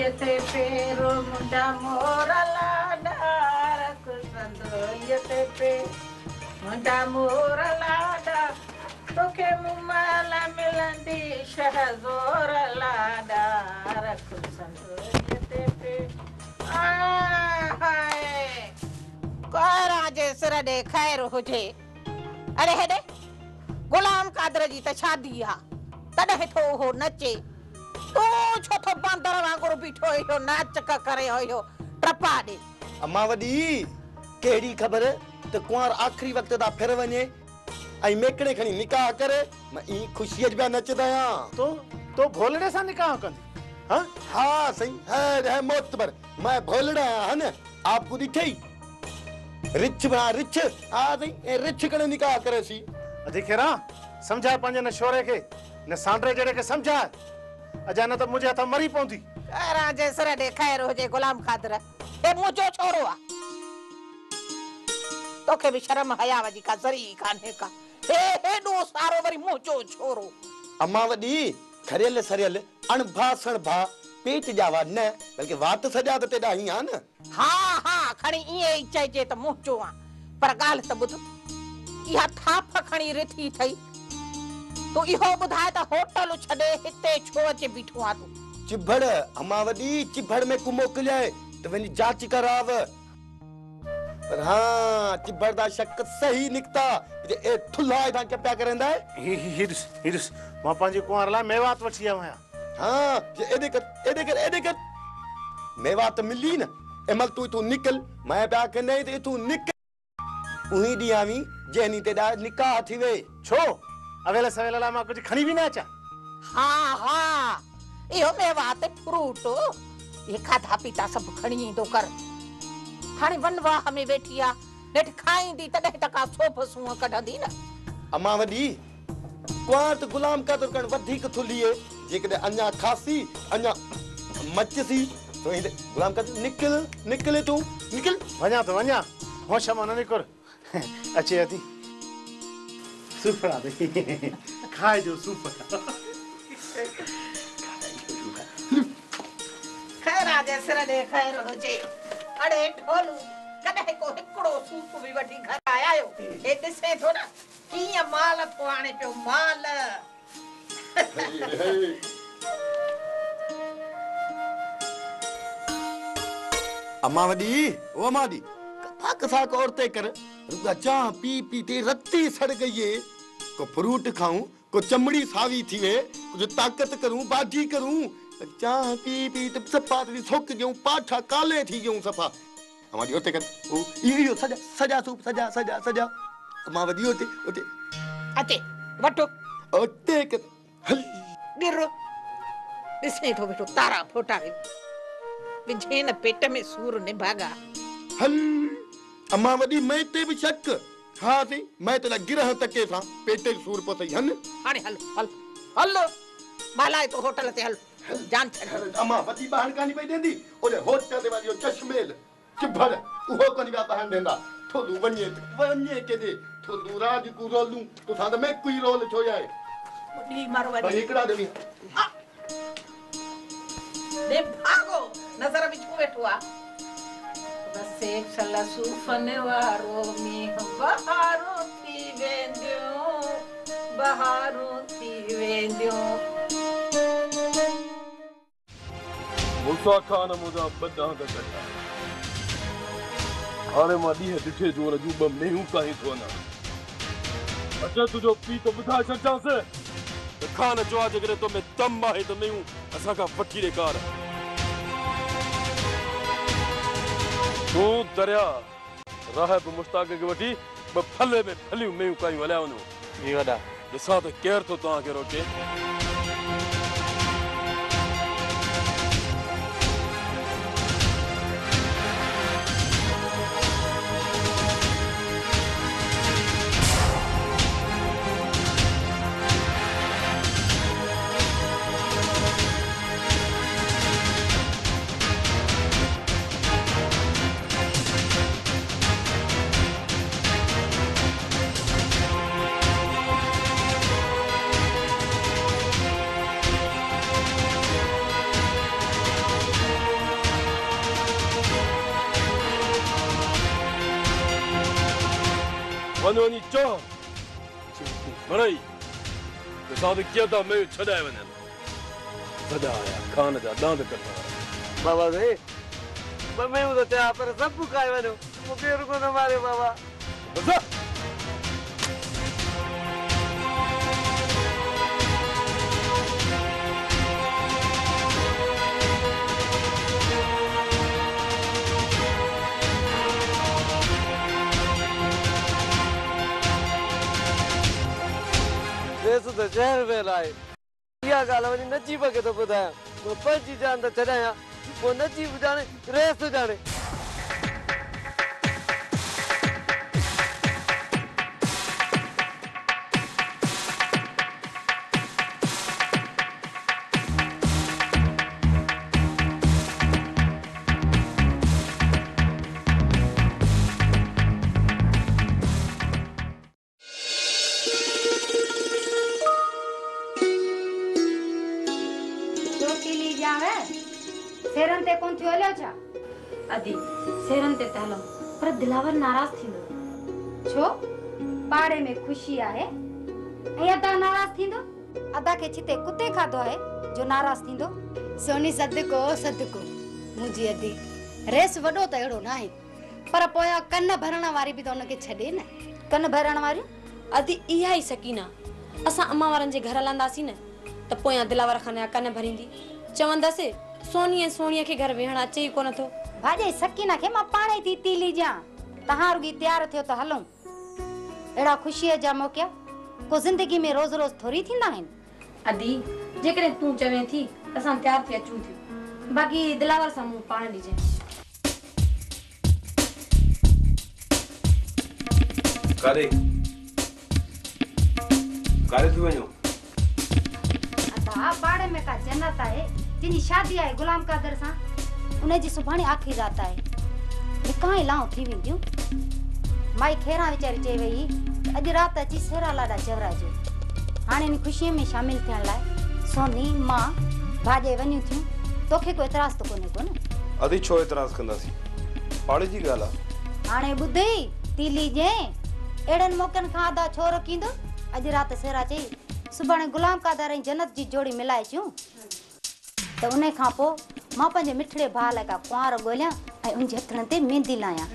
यते पेरो मुंडा मोरा लाडा रख संदो यते पे मुंडा मोरा लाडा तोखे मुमाला मिलंदी शहज़ोर लाडा रख संदो यते पे हाय कोरा जे सिर दे खैर हुजे अरे हेडे गुलाम कादर जी त शादी आ तडे थो हो नचे तो छो तो बंदर वांगुरु बीठो हो नाच करे हो टपा दे अम्मा वडी केड़ी खबर त कुंवर आखिरी वक्त दा फिर वने आई मेकड़े खणी निकाह करे मैं ई खुशी अज बया नचदा तो भोलड़े सा निकाह कंदी हां हां सही है मोतबर मैं भोलड़ा हन आपको दिठई रिच बना रिच आ सही रिच कणे निकाह करे सी अधिकेरा समझा पंजे न शोरे के न सांडरे जड़े के समझा अजाना तो मुझे हथा मरी पौंदी राजे सर दे खैर हो जे गुलाम खादर ए मुजो छोरो आ तोखे भी शर्म हया वजी का जरी काने का हे दो सारो वरी मुजो छोरो अम्मा वडी खरेल सरेल अणभासण भा पेट जावा न बल्कि वात सजा ते डाही आ न हां खणी ई चई जे त मुजो आ पर गाल त बुध इहा थाप खणी रिथी थई तो इहो बुधाए त होटल छडे हिते छो अचे बीठो आ तू चिभड़ अम्मा वडी चिभड़ में को मोकलिया तो वनी जांच कराव पर हां चिभड़ दा शक सही निकता ए थुल्ला इदा के प्या करंदा है हिरस मां पांजी कुंवर ला मेवात वठी आया हां एदे कर मेवात मिली न एमल तू निकल मैं प्या के नहीं ते तू निकल उही दी आवी जेनी ते दा निकाह थी वे छो अवेला सवेला ला मां कुछ खणी भी ना चा हां इहो मेवात फ्रूट ये खाधा पीता सब खणी दो कर हाने वनवा हमें बैठिया नेठ खाईंदी तडे टका सोफ सुआ कढंदी न अम्मा वडी क्वार्ट गुलाम का तो कण वधिक थुलिए जेकदे अन्या खासी अन्या मचसी तो इन गुलाम का निकले तू निकल वन्या तो वन्या होश मन निकर अच्छे आती सुपड़ा दे खाए जो सुपड़ा खैर आजे सर दे खैर हो जे अड़े ढोलू कदे को हिकड़ो सूप भी वठी घर आयो ए दिसे थो ना किया माल तो आने पे माल अम्मा वडी ओ अम्मा दी कथा को औरते कर रुका चा पी ते रत्ती सड़ गई है को फ्रूट खाऊं को चमड़ी सावी थी वे कुछ ताकत करूं बाजी करूं चा पी तो सफा ती सोक गयो पाठा काले थी गयो सफा अम्मा दी औरते कर ओ इयो सजा सूप सजा अम्मा वडी ओते अते वटो ओते कर हल गिरो दिसे थो बेटो तारा फोटा विझे न पेट में सूर ने भागा हल अम्मा वडी मैं ते भी शक हां सी मैं तेला गिरह तके सा पेटे सूर पतई हन हाने हल माला तो होटल ते हल जान छड़ अम्मा वडी बहन कानी पई देंदी ओले होटल ते वाली चश्मेल चिभड़ उहो कोनी बा बहन देंदा थोलू वन्ये के दे थोलू राज को रोलू तो सा मैं कोई रोल छो जाए डी मारो वाली एकड़ा देवी दे भागो नजर भी छू बैठवा बस एक सला सूफन वारो में बहारो थी वेंदियो मूसा खान मुदा बदा गटा हाणे मां ॾींहं ॾिठे जोर जूं ॿ मेहूं काहीं थो वञा अच्छा तुंहिंजो पीउ त ॿुधाए छॾिजांसि त खान चयो आहे जेकॾहिं तोमें दम आहे त मेहूं असां खां वठी ॾेखार तूं दरिया राहब मुश्ताक खे वठी ॿ फले में फलियूं मेहूं कायूं हलिया वञो जी वॾा ॾिसां त केरु थो तव्हांखे रोके वञो चो मरई साद कीअं मैं छॾाए वञनि सॼा आया खान जा दांद कटा बाबा रे मैं तो चाह पर सब खाए वञो मूंखे रुको न मारे बाबा बस रेस तो शहर में लाए इहा ॻाल्हि वञी नची पके थो ॿुधायां मां पंहिंजी जान त छॾायां पोइ नची बि ॼाणे रेस ॼाणे सेरन ते कोन थियो हलियो छा अदी सेरन ते हलो पर दिलावर नाराज थींदो छो पाड़े में खुशी आहे ऐं अदा नाराज थींदो अदा के छिते कुते खाधो आहे जो नाराज थींदो सोनी सदको मुंहिंजी अदी रेस वॾो त अहिड़ो न आहे पर पोयां कन भरण वारी बि त उनखे छॾे न कन भरण वारी अदी इहा ई सकीना असां अम्मा वारनि जे घर हलंदासीं न त पोयां दिलावर खाने कन भरींदी चवंदसि सोनी ऐं सोणीअ खे घर वेहण अचे ई कोन थो भाॼे सकीना खे मां पाणे थी तीली ॾियां तव्हां रुॻी तयार थियो त हलूं अहिड़ा ख़ुशीअ जा मौक़ा को ज़िंदगी में रोज़ रोज़ थोरी थींदा आहिनि अदी जेकॾहिं तूं चवें थी त असां तयार थी अचूं थियूं बाक़ी दिलावर सां मूं पाण ॾिजां कारे थी वञो अदा पाड़े में का जन्नत आहे जिनी शादी आहे गुलाम कादर सां उन जी सुभाणे आखिरी रात आहे निकाह लाऊं थी वेंदियूं माई खेरा वीचारी चई वई अॼु राति अची सेरा लाॾा चवराइजो हाणे इन ख़ुशीअ में शामिल थियण लाइ सोनी मां भाॼे वञूं थियूं तोखे को एतराज़ त कोन्हे को न अदी छो एतराज़ कंदासीं पाड़े जी ॻाल्हि आहे हाणे ॿुधई तीली जे अहिड़नि मौक़नि खां अदा छो रखींदो अॼु राति सेरा चई सुभाणे गुलाम कादर ऐं जन्नत जी जोड़ी मिलाए अचूं त उन खां पोइ मां पंहिंजे मिठड़े भाउ लाइ का कुंवार ॻोल्हियां ऐं उन जे हथनि ते मेहंदी लायां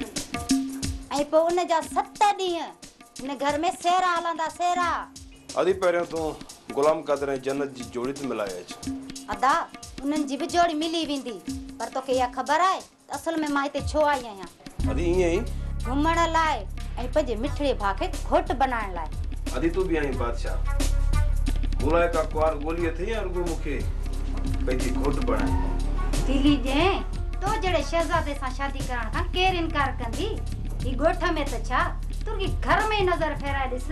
ऐं पोइ उन जा 7 ॾींहं इन घर में सेरा हलंदा सेरा अदी पहिरियों तूं गुलाम कादर ऐं जन्नत जी जोड़ी ते मिलाए अच अदा उन्हनि जी बि जोड़ी मिली वेंदी पर तोखे इहा ख़बर आहे त असल में मां हिते छो आई आहियां अदी ईअं ई घुमण लाइ ऐं पंहिंजे मिठड़े भाउ खे घोट बनाइण लाइ अदी तूं बि आहीं बादशाह ॻोल्हाए का कुंवार ॻोल्ही अथई या रुॻो मूंखे पंहिंजी घोट बनाए दिली जे तो जड़े शहजादे सां शादी करण खां केर इनकार कंदी ही गोठ में त छा तुर्गी घर में नजर फेराए ॾिस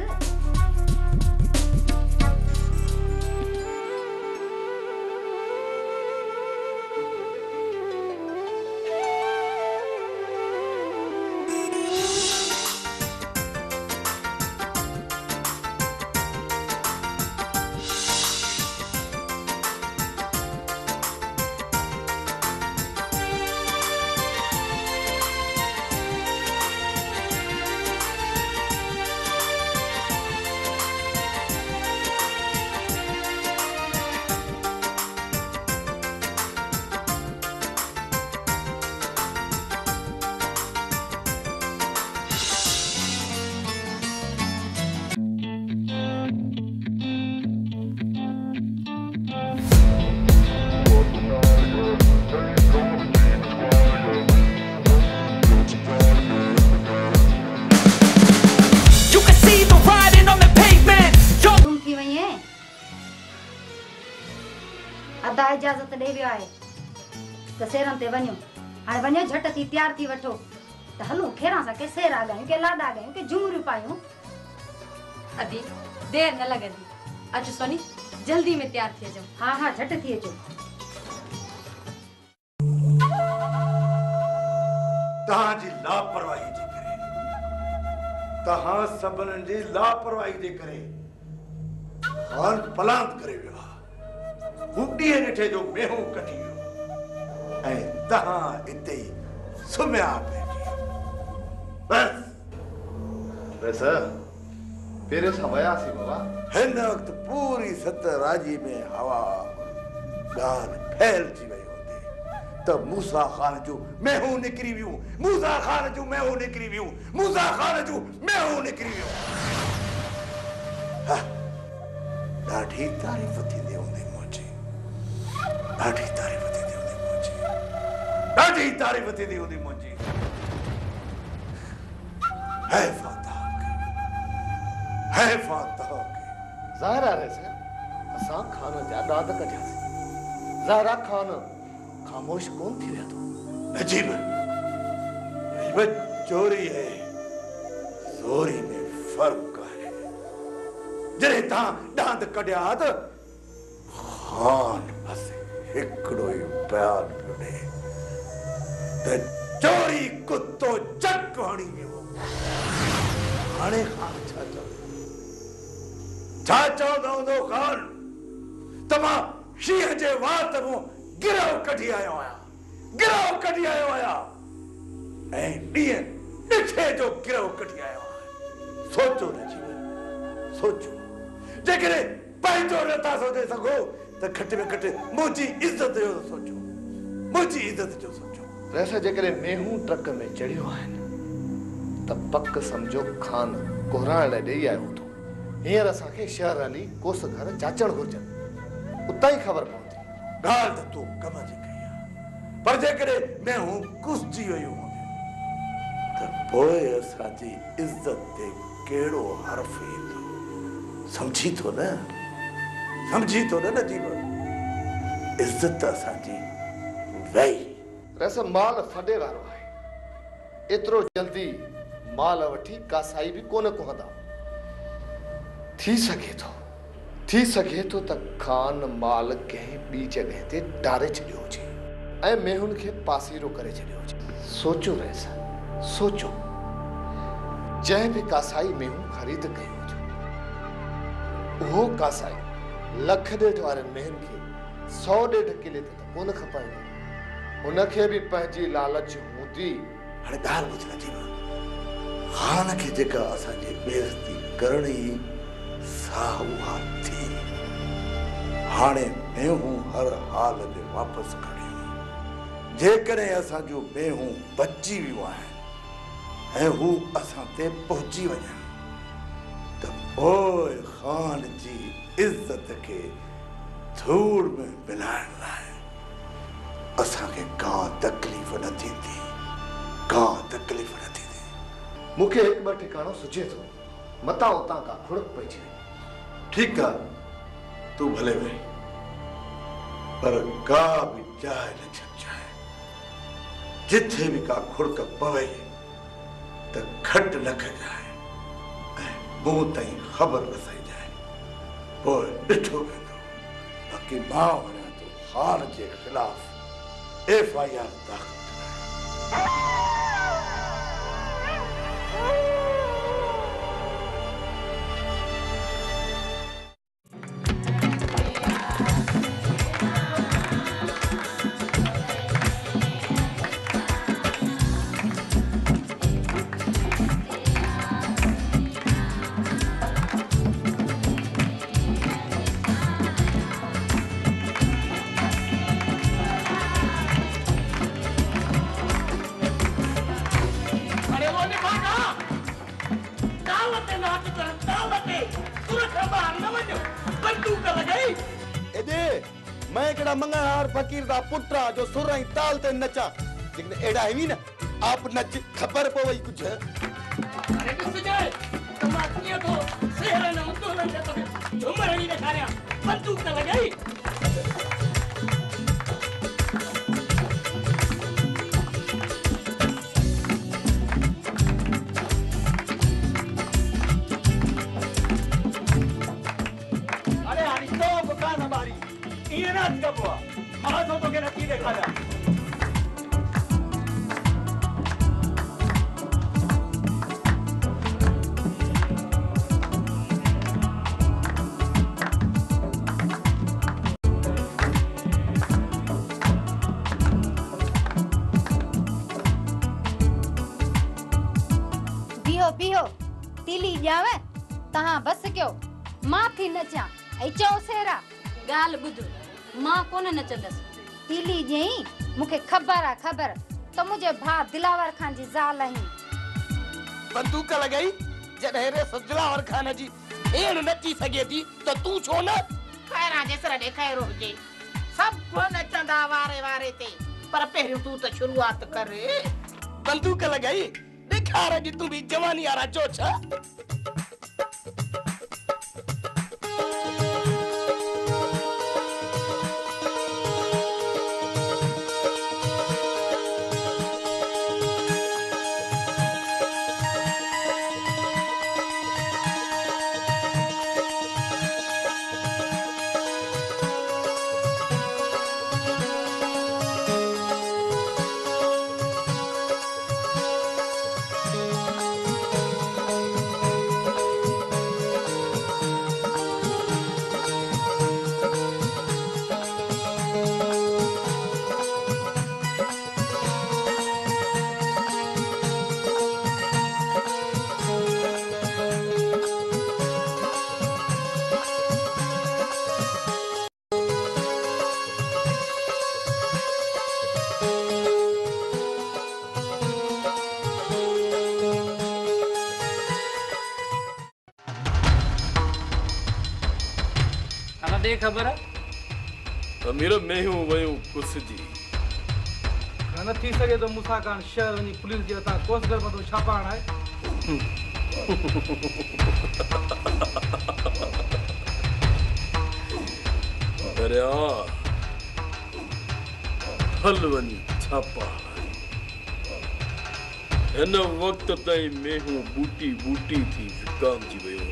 अदा इजाजत दे वियो आहे त सेरन ते वञो हाणे वञो झट थी तयार थी वठो त हलूं खेरा सा के सेरा गायूं के लाडा गायूं के झुमरियूं पायूं अदी देर न लगंदी अचो सोनी जल्दी में तैयार थी जाओ हाँ हाँ झट थी अचो तहां जी लापरवाही जे करे तहां सबन जी लापरवाही जे करे हाल पलांत करे वियो हुडी निठे जो मेहू कटी वियो ऐं तहां इते सुम्या पे बस वैसे फिर सवया सी बाबा हिन वक्त पूरी सतराजी में हवा गान फैल जी वही होती तो मूसा खान जो मैं हूं निकरी वियूं मूसा खान जो मैं हूं निकरी वियूं मूसा खान जो मैं हूं निकरी वियूं ॾाढी तारीफ़ थींदी हूंदी मुंहिंजी ॾाढी तारीफ़ थींदी हूंदी मुंहिंजी ॾाढी तारीफ़ थींदी हूंदी मुंहिंजी है फाता ज़ाहिर आहे से असां खान जा दाद कढियासीं ज़ाहिरा खान खामोश कोन थी विया तो अजीब चोरी है चोरी में फर्क है जॾहिं तव्हां दांद कढिया त खान बस हिकिड़ो ई बयान पियो ॾे त चोरी कुतो जग हणी वियो हाणे खान छा चवंदो हूंदो खान त मां शींहं जे वात मां गिरह कढी आयो आहियां ऐं ॾींहं ॾिठे जो गिरह कढी आयो आहियां सोचो न जीवन सोचो जेकॾहिं पंहिंजो नथा सोचे सघो त घटि में घटि मुंहिंजी इज़त जो सोचो मुंहिंजी इज़त जो सोचो वैसे जेकॾहिं मेहूं ट्रक में चढ़ियो आहिनि त पक सम्झो खान कोहराइण लाइ ॾेई आयो हूंदो हींअर असांखे शहर हली कोस घर जाचणु घुरिजनि उतां ई ख़बर पवंदी ॻाल्हि त तूं कम जी कई आहे पर जेकॾहिं मेहूं कुसिजी वियूं त पोइ असांजी इज़त ते कहिड़ो हर्फ़ ईंदो समझी थो न जीवन इज़त असांजी वई वैसे माल फॾे वारो आहे एतिरो जल्दी माल वठी कासाई बि कोन कुहंदा थी सघे थो त खान माल कंहिं ॿी जॻह ते डारे छॾियो हुजे ऐं मेहुनि खे पासीरो करे छॾियो हुजे सोचो रहिसा सोचो जंहिं बि कासाई मेहूं ख़रीद कयो हुजे उहो कासाई लख ॾेढ वारनि मेहनि खे 100 किले ते त कोन खपाईंदो उनखे बि पंहिंजी लालच हूंदी हाणे ॻाल्हि ॿुध न जीवन खान खे जेका असांजी बेइज़ती करणी साहुआ थी हाणे मेहूं हर हाल में वापसि खणियूं जेकॾहिं असांजो मेहूं बची वियूं आहिनि ऐं हू असां ते पहुची वञनि त पोइ खान जी इज़त खे धूड़ में मिलाइण लाइ असांखे का तकलीफ़ न थींदी मूंखे हिकु ॿ ठिकाणो सुझे थो मतां उतां का खुड़क पइजी वई ठीकु आहे तूं भले वई पर का बि जाइ न छॾजांइ जिथे बि का खुड़क पवे त घटि न कजांइ ऐं मूं ताईं ख़बर रसाइजांइ पोइ ॾिठो वेंदो बाक़ी मां वञा थो खान जे ख़िलाफ़ FIR दाख़िल मंगलहार फकीर दा पुत्रा जो सुर ऐं ताल ते नचा लेकिन एड़ा है ना आप नच खबर पवई कुछ अरे किसजे तमाकिया तो शहर न मुंतो लगे तो झुमरणी ने खाया बंदूक न लगाई अरे हरी तो बुकान हमारी ये ना कब हुआ आज हो तो के नती देखा जा तीली ॼावे तहां बस कयो मां थी नचां ऐं चओ सेरा ॻाल्हि ॿुध मां कोन नचंदसि तीली ॼई मूंखे ख़बर त मुंहिंजे भाउ दिलावर खान जी ज़ाल आहीं बंदूक लॻाई जॾहिं रे दिलावर खान जी भेण नची सघे थी त तूं छो न खैरां जे सिर ॾे खैर हुजे सभु नचंदा वारे वारे ते पर पहिरियों तूं त शुरूआत कर बंदूक लॻाई ॾेखार अॼु तूं बि जवानी वारा जोश खबर है अमीर में हूं वयूं कुसजी न थी सके तो मूंसां कान शहर वञी पुलिस जे हथां कोसगर मथो छापा हणाए दरिया हल वञी छापा हणाए हिन वक्त ताईं में हूं बूटी बूटी थी विकामजी वियो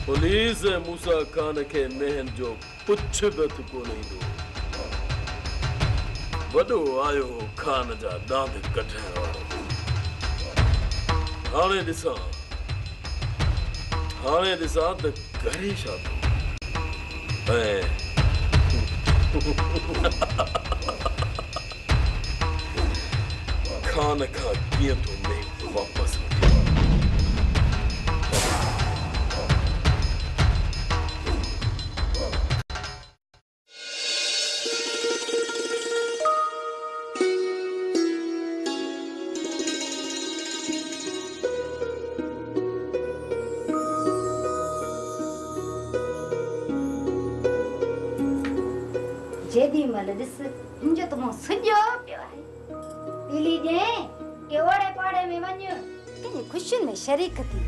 पुलिस मूसा खान के मेहन जो पुछ बथ को नहीं वडो आयो खान जा दांत कढण वारो हाणे ॾिसां त करे छा थो खान खां कीअं थो में वापसि जेदी मल ॾिस मुंहिंजो त मुंहुं सुॼो पियो आहे तीली जे के ओड़े पाड़े में वञ कंहिंजी ख़ुशियुनि में शरीक थी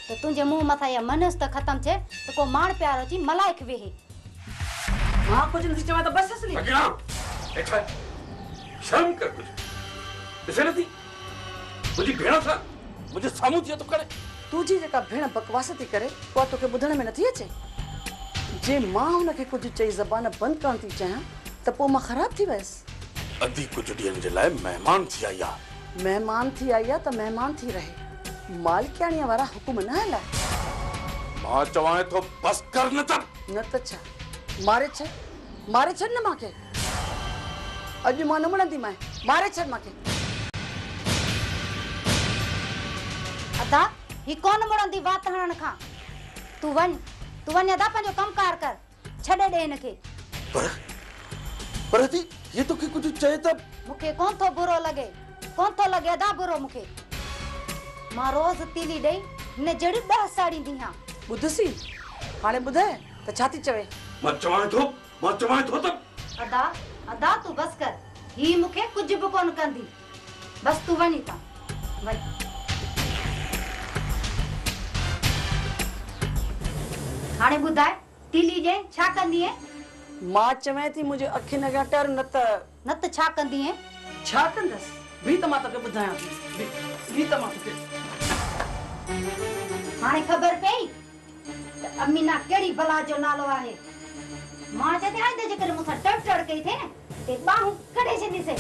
त तुंहिंजे मुंहुं मथां इहा मनस त ख़तम थिए त को माण प्यारो अची मलाइक वेहे मां कुझु नथी चवां त बस असली शर्म कर कुछ ॾिसे नथी मुंहिंजी भेण सां मुंहिंजे साम्हूं थी थो करे तुंहिंजी जेका भेण बकवास थी करे उहा तोखे ॿुधण में नथी अचे जे मां हुनखे कुझु चई ज़बान बंदि करण थी चाहियां त पोइ मां ख़राब थी वियसि अधी कुझु ॾींहंनि जे लाइ महिमान थी आई आहे महिमान थी आई आहे त महिमान थी रहे मालिकाणीअ वारा हुकुम न हलाए मां चवां थो बस कर न त छा मारे छॾ न मांखे अॼु मां न मुड़ंदी मारे छॾ मांखे अदा ही कोन मुड़ंदी वात हणण खां तूं वञ अदा पंहिंजो कमकार कर छॾे ॾे हिनखे पर थी ये तो कुछ चए त मूंखे कोन थो बुरो लॻे अदा बुरो मूंखे मां रोज़ तीली ॾेई हिन जहिड़ी 10 साड़ी ॾींहां ॿुधसी हाणे ॿुधाए त छा थी चवे मां चवां थो त अदा तूं बस कर ही मूंखे कुझु बि कोन कंदी बस तूं वञी था वञ हाणे ॿुधाए तीली जे छा कंदी है मां चवें थी मुंहिंजे अखियुनि अॻियां टर न त छा कंदी है छा कंदसि भी त मां तोखे ॿुधायां थी भी त मां तोखे हाणे ख़बर पई त अमीना कहिड़ी बला जो नालो आहे मां चते हां त जेकर मूंसां टड़ टड़ कई थे न ते बाहूं कढे छॾी से